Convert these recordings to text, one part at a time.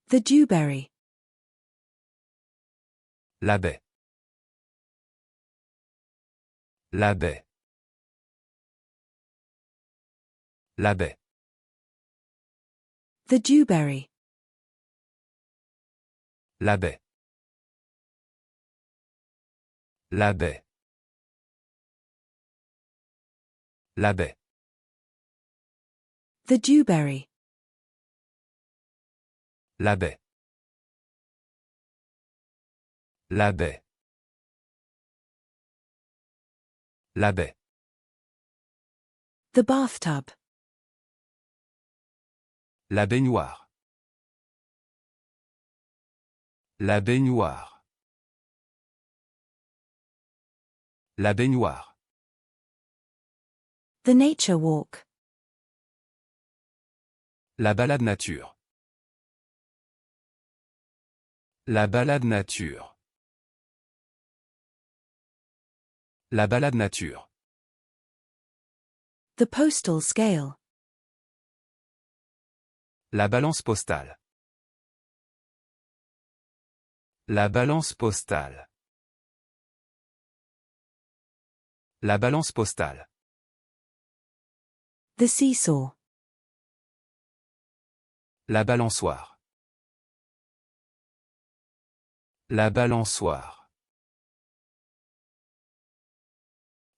The dewberry. La baie. La baie. La baie. The dewberry. La baie. La baie. La baie. The dewberry. La baie. La baie. La baie. The bathtub. La baignoire. La baignoire. La baignoire. The nature walk. La balade nature. La balade nature. La balade nature. The postal scale. La balance postale. La balance postale. La balance postale. The seesaw. La balançoire. La balançoire.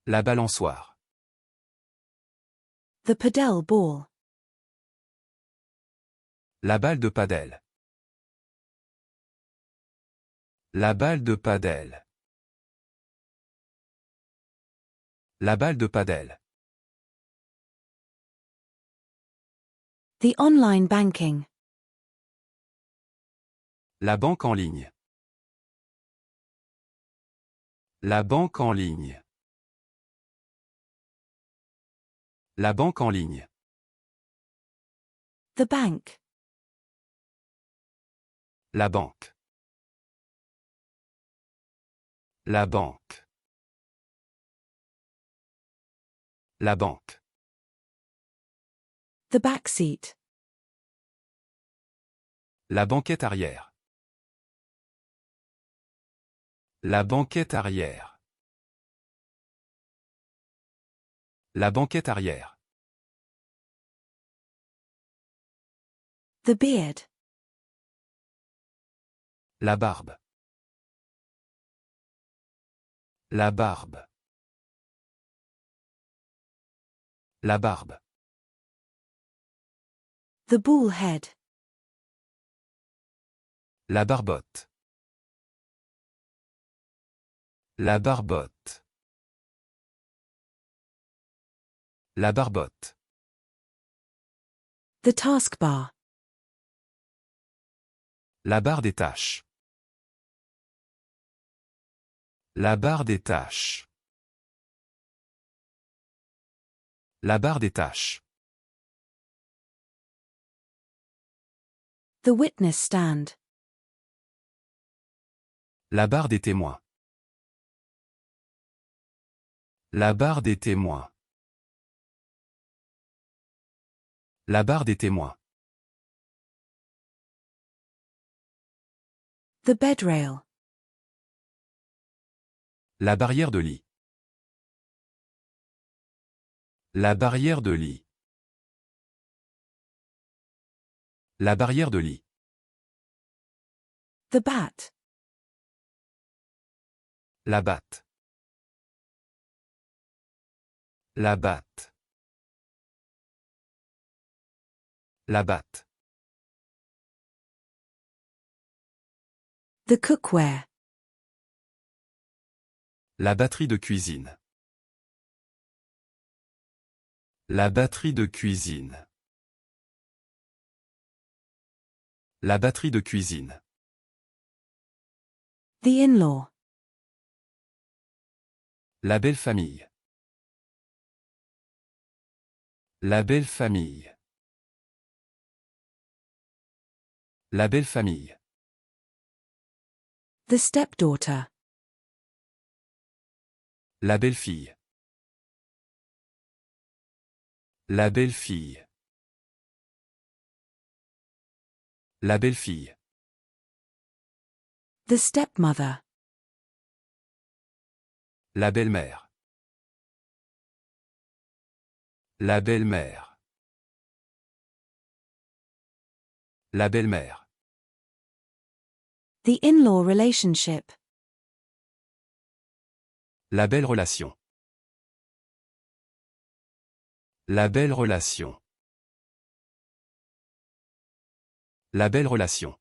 La balançoire. The padel ball. La balle de padel. La balle de padel. La balle de padel. The online banking. La banque en ligne. La banque en ligne. La banque en ligne. The bank. La banque. La banque. La banque. The backseat. La banquette arrière. La banquette arrière. La banquette arrière. The beard. La barbe. La barbe. La barbe. The bullhead. La barbotte. La barbotte. La barbotte. The taskbar. La barre des tâches. La barre des tâches. La barre des tâches. The witness stand. La barre des témoins. La barre des témoins. La barre des témoins. The bedrail. La barrière de lit. La barrière de lit. La barrière de lit. The bat. La batte. La batte. La batte. The cookware. La batterie de cuisine. La batterie de cuisine. La batterie de cuisine. The in-law. La belle famille. La belle famille. La belle famille. The stepdaughter. La belle-fille. La belle-fille. La belle-fille. The stepmother. La belle-mère. La belle-mère. La belle-mère. The in-law relationship. La belle relation. La belle relation. La belle relation.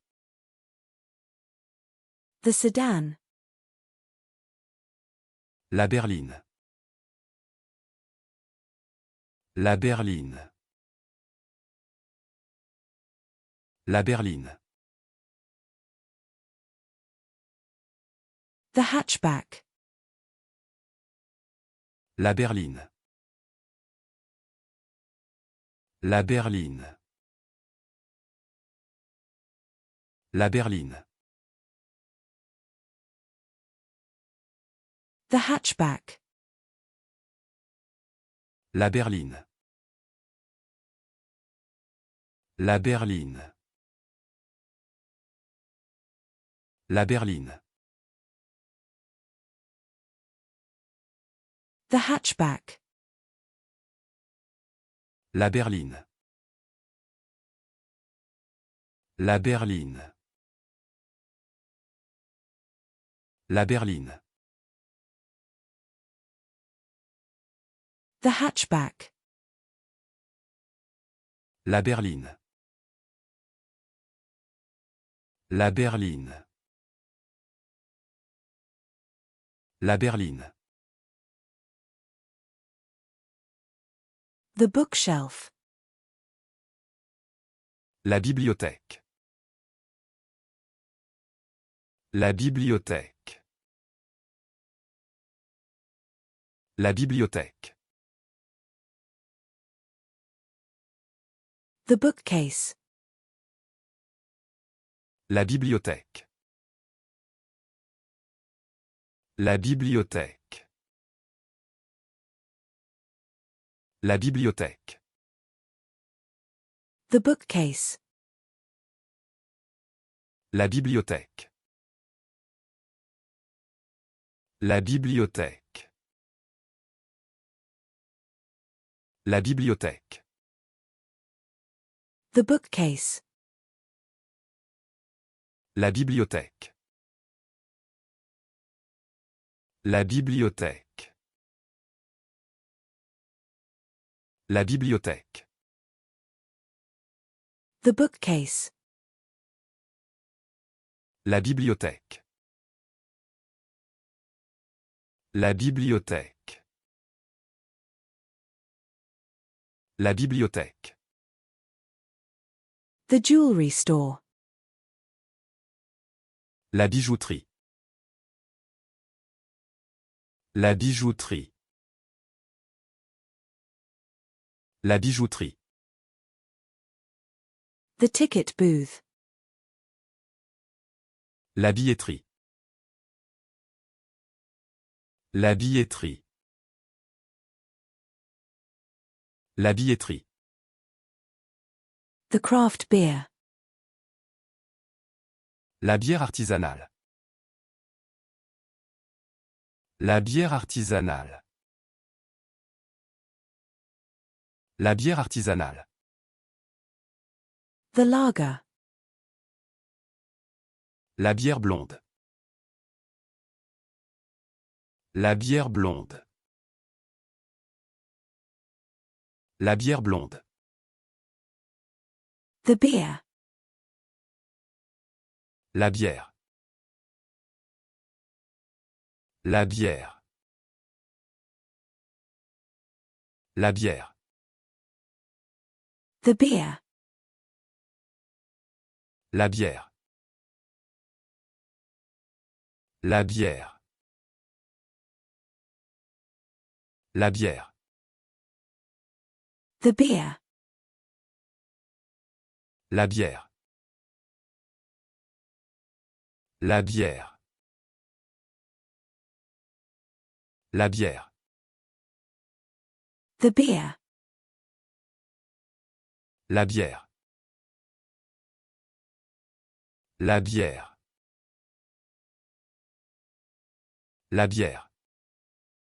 The sedan. La berline. La berline. La berline. The hatchback. La berline. La berline. La berline. The hatchback. La berline. La berline. La berline. The hatchback. La berline. La berline. La berline. The hatchback. La berline. La berline. La berline. The bookshelf. La bibliothèque. La bibliothèque. La bibliothèque. The bookcase. La bibliothèque. La bibliothèque. La bibliothèque. The bookcase. La bibliothèque. La bibliothèque. La bibliothèque. The bookcase. La bibliothèque. La bibliothèque. La bibliothèque. The bookcase. La bibliothèque. La bibliothèque. La bibliothèque. The jewelry store. La bijouterie. La bijouterie. La bijouterie. The ticket booth. La billetterie. La billetterie. La billetterie. The craft beer. La bière artisanale. La bière artisanale. La bière artisanale. The lager. La bière blonde. La bière blonde. La bière blonde. The beer. La bière. La bière. La bière. The beer. La bière. La bière. La bière. The beer. La bière. La bière. La bière. The beer. La bière. La bière. La bière.